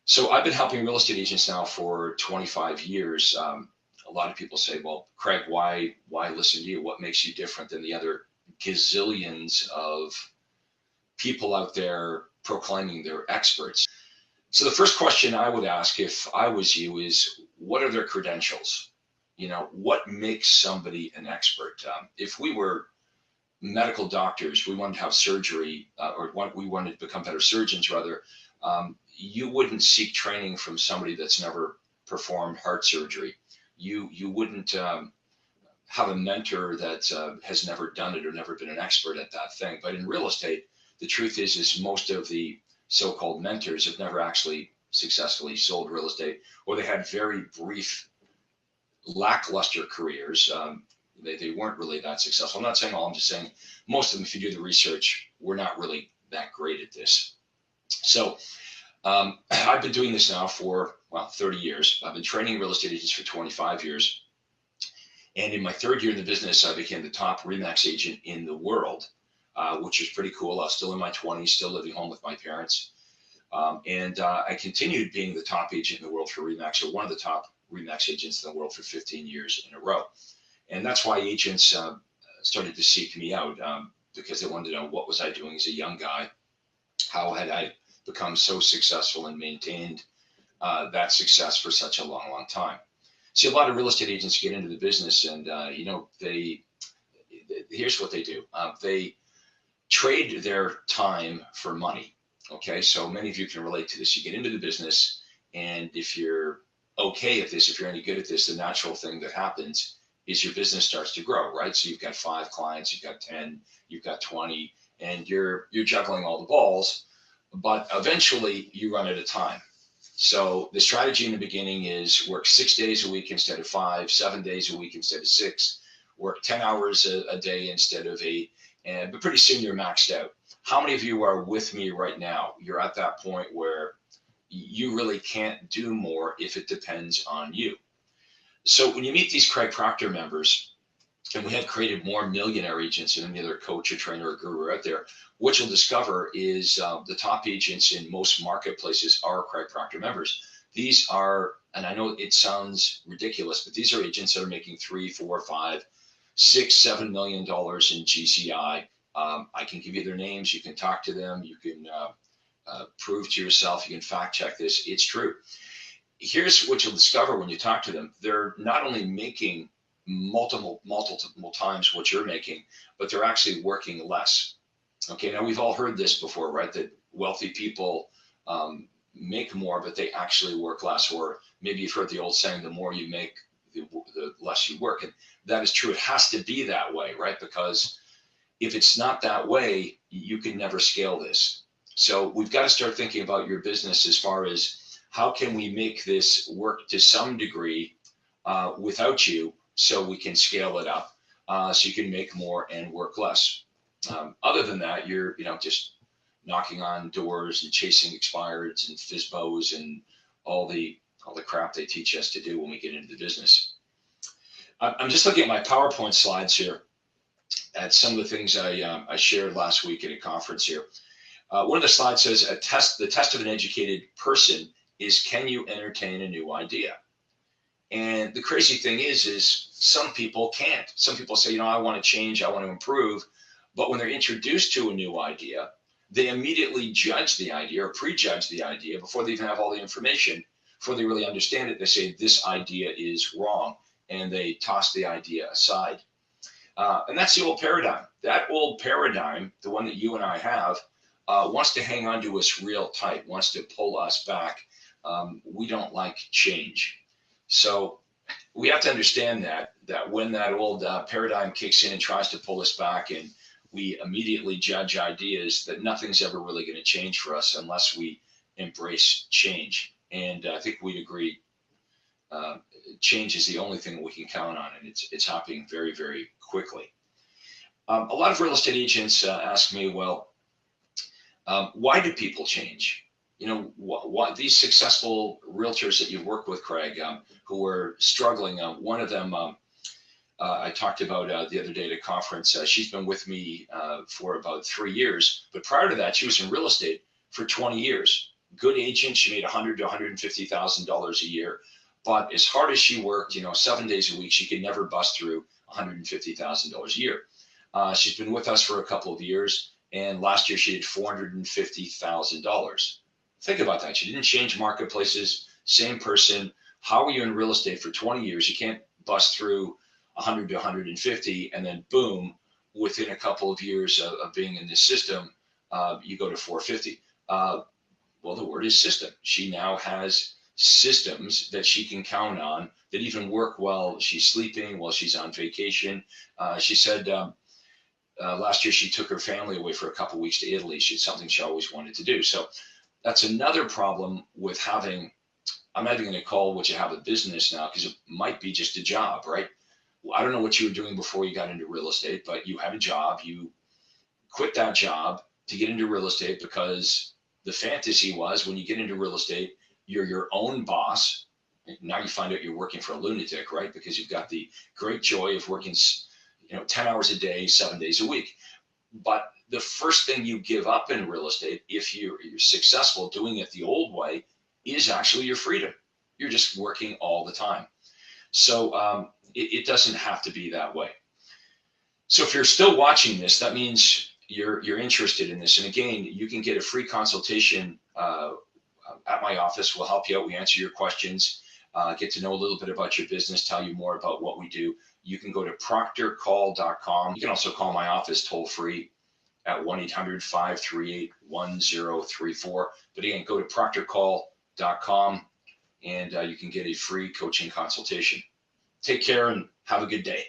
So I've been helping real estate agents now for 25 years. A lot of people say, well, Craig, why listen to you? What makes you different than the other gazillions of people out there proclaiming they're experts? So the first question I would ask if I was you is, what are their credentials? What makes somebody an expert? If we were medical doctors, we wanted to have surgery, we wanted to become better surgeons, rather, you wouldn't seek training from somebody that's never performed heart surgery. You wouldn't have a mentor that has never done it or never been an expert at that thing. But in real estate, the truth is most of the so-called mentors have never actually successfully sold real estate, or they had very brief, lackluster careers. They weren't really that successful. I'm not saying all, I'm just saying most of them, if you do the research, were not really that great at this. So I've been doing this now for, 30 years. I've been training real estate agents for 25 years. And in my third year in the business, I became the top RE/MAX agent in the world, which is pretty cool. I was still in my 20s, still living home with my parents. And I continued being the top agent in the world for RE/MAX, or one of the top RE/MAX agents in the world, for 15 years in a row. And that's why agents started to seek me out, because they wanted to know, what was I doing as a young guy? How had I become so successful and maintained that success for such a long, long time? See, a lot of real estate agents get into the business, and here's what they do. They trade their time for money. Okay, so many of you can relate to this. You get into the business, and if you're okay at this, if you're any good at this, the natural thing that happens is your business starts to grow, right? So you've got 5 clients, you've got 10, you've got 20, and you're juggling all the balls, but eventually you run out of time. So the strategy in the beginning is work 6 days a week instead of 5, 7 days a week instead of 6, work 10 hours a day instead of 8, but pretty soon you're maxed out. How many of you are with me right now? You're at that point where you really can't do more if it depends on you. So when you meet these Craig Proctor members, and we have created more millionaire agents than any other coach or trainer or guru out there, what you'll discover is the top agents in most marketplaces are Craig Proctor members. These are, and I know it sounds ridiculous, but these are agents that are making $3, $4, $5, $6, $7 million in GCI. I can give you their names. You can talk to them. You can prove to yourself. You can fact check this. It's true. Here's what you'll discover when you talk to them. They're not only making multiple times what you're making, but they're actually working less. Okay, now we've all heard this before, right? That wealthy people make more, but they actually work less. Or maybe you've heard the old saying, the more you make, the less you work. And that is true. It has to be that way, right? Because if it's not that way, you can never scale this. So we've got to start thinking about your business as far as, how can we make this work to some degree without you, so we can scale it up, so you can make more and work less. Other than that, you're just knocking on doors and chasing expireds and FSBOs and all the crap they teach us to do when we get into the business. I'm just looking at my PowerPoint slides here at some of the things I shared last week at a conference here. One of the slides says, the test of an educated person is, can you entertain a new idea? And the crazy thing is some people can't. Some people say, I want to change, I want to improve. But when they're introduced to a new idea, they immediately judge the idea or prejudge the idea before they even have all the information, before they really understand it. They say, this idea is wrong, and they toss the idea aside. And that's the old paradigm. That old paradigm, the one that you and I have, wants to hang on to us real tight, wants to pull us back. We don't like change. So we have to understand that when that old paradigm kicks in and tries to pull us back, and we immediately judge ideas, that nothing's ever really going to change for us unless we embrace change. And I think we'd agree, change is the only thing that we can count on, and it's happening very, very quickly. A lot of real estate agents ask me, well, why do people change? What these successful realtors that you work with, Craig, who are struggling, one of them I talked about the other day at a conference. She's been with me for about 3 years, but prior to that, she was in real estate for 20 years. good agent. She made $100,000 to $150,000 a year. But as hard as she worked, 7 days a week, she could never bust through $150,000 a year. She's been with us for a couple of years, and last year she did $450,000. Think about that. She didn't change marketplaces, same person. How are you in real estate for 20 years? You can't bust through 100 to 150, and then boom, within a couple of years of being in this system, you go to 450. Well, the word is system. She now has systems that she can count on that even work while she's sleeping, while she's on vacation. She said last year she took her family away for a couple of weeks to Italy. It's something she always wanted to do. So that's another problem with having, I'm not even going to call what you have a business now, because it might be just a job, right? I don't know what you were doing before you got into real estate, but you had a job. You quit that job to get into real estate because the fantasy was when you get into real estate, you're your own boss. Now you find out you're working for a lunatic, right? Because you've got the great joy of working 10 hours a day, 7 days a week. But the first thing you give up in real estate, if you're successful doing it the old way, is actually your freedom. You're just working all the time. So it doesn't have to be that way. So if you're still watching this, that means you're interested in this. And again, you can get a free consultation at my office. We'll help you out. We answer your questions, get to know a little bit about your business, tell you more about what we do. You can go to proctorcall.com. You can also call my office toll free at 1-800-538-1034. But again, go to proctorcall.com and you can get a free coaching consultation. Take care and have a good day.